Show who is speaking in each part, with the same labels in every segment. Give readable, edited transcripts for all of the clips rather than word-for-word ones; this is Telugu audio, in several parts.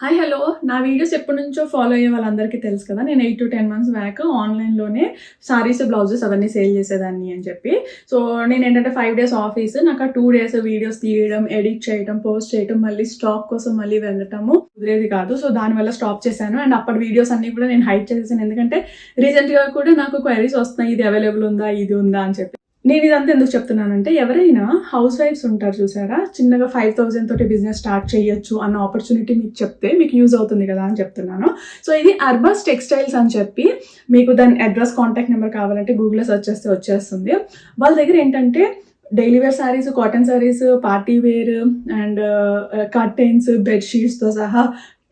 Speaker 1: హాయ్ హలో నా వీడియోస్ ఎప్పటి నుంచో ఫాలో అయ్యే వాళ్ళందరికీ తెలుసు కదా. నేను 8 to 10 months బ్యాక్ ఆన్లైన్లోనే సారీస్ బ్లౌజెస్ అవన్నీ సేల్ చేసేదాన్ని అని చెప్పి. సో నేను ఏంటంటే 5 days ఆఫీస్, నాకు 2 days వీడియోస్ తీయడం, ఎడిట్ చేయడం, పోస్ట్ చేయడం, మళ్ళీ స్టాక్ కోసం మళ్ళీ వెళ్ళటము కుదిరేది కాదు. సో దానివల్ల స్టాప్ చేశాను. అండ్ అప్పటి వీడియోస్ అన్ని కూడా నేను హైడ్ చేసేసాను, ఎందుకంటే రీసెంట్గా కూడా నాకు క్వైరీస్ వస్తున్నాయి, ఇది అవైలబుల్ ఉందా, ఇది ఉందా అని చెప్పి. నేను ఇదంతా ఎందుకు చెప్తున్నానంటే, ఎవరైనా హౌస్ వైఫ్స్ ఉంటారు చూసారా, చిన్నగా 5,000 తోటి బిజినెస్ స్టార్ట్ చేయొచ్చు అన్న ఆపర్చునిటీ మీకు చెప్తే మీకు యూజ్ అవుతుంది కదా అని చెప్తున్నాను. సో ఇది అర్బస్ టెక్స్టైల్స్ అని చెప్పి, మీకు దాని అడ్రస్, కాంటాక్ట్ నెంబర్ కావాలంటే గూగుల్లో సెర్చ్ చేస్తే వచ్చేస్తుంది. వాళ్ళ దగ్గర ఏంటంటే daily wear saris, cotton saris, party wear and curtains, బెడ్షీట్స్తో సహా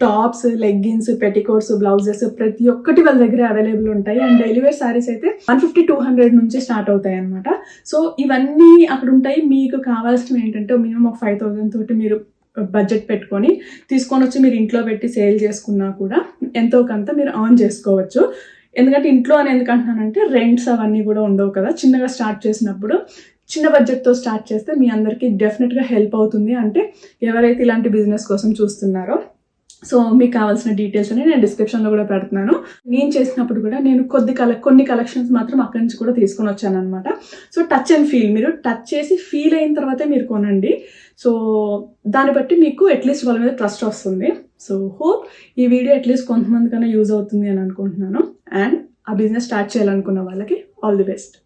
Speaker 1: టాప్స్, లెగ్గిన్స్, పెట్టికోట్స్, బ్లౌజెస్ ప్రతి ఒక్కటి వాళ్ళ దగ్గర అవైలబుల్ ఉంటాయి. అండ్ డైలీ వేర్ శారీస్ అయితే 150-200 నుంచి స్టార్ట్ అవుతాయి అనమాట. సో ఇవన్నీ అక్కడ ఉంటాయి. మీకు కావాల్సినవి ఏంటంటే మినిమం ఒక 5,000 తోటి మీరు బడ్జెట్ పెట్టుకొని తీసుకొని వచ్చి మీరు ఇంట్లో పెట్టి సేల్ చేసుకున్నా కూడా ఎంతో కొంత మీరు ఎర్న్ చేసుకోవచ్చు. ఎందుకంటే ఇంట్లో అని ఎందుకు అంటున్నానంటే, రెంట్స్ అవన్నీ కూడా ఉండవు కదా. చిన్నగా స్టార్ట్ చేసినప్పుడు చిన్న బడ్జెట్తో స్టార్ట్ చేస్తే మీ అందరికీ డెఫినెట్గా హెల్ప్ అవుతుంది. అంటే ఎవరైతే ఇలాంటి బిజినెస్ కోసం చూస్తున్నారో, సో మీకు కావాల్సిన డీటెయిల్స్ అని నేను డిస్క్రిప్షన్లో కూడా పెడుతున్నాను. నేను చేసినప్పుడు కూడా నేను కొన్ని కలెక్షన్స్ మాత్రం అక్కడి నుంచి కూడా తీసుకొని వచ్చాను అనమాట. సో టచ్ అండ్ ఫీల్, మీరు టచ్ చేసి ఫీల్ అయిన తర్వాతే మీరు కొనండి. సో దాన్ని బట్టి మీకు అట్లీస్ట్ వాళ్ళ మీద ట్రస్ట్ వస్తుంది. సో హోప్ ఈ వీడియో అట్లీస్ట్ కొంతమందికన్నా యూజ్ అవుతుంది అని అనుకుంటున్నాను. అండ్ ఆ బిజినెస్ స్టార్ట్ చేయాలనుకున్న వాళ్ళకి ఆల్ ది బెస్ట్.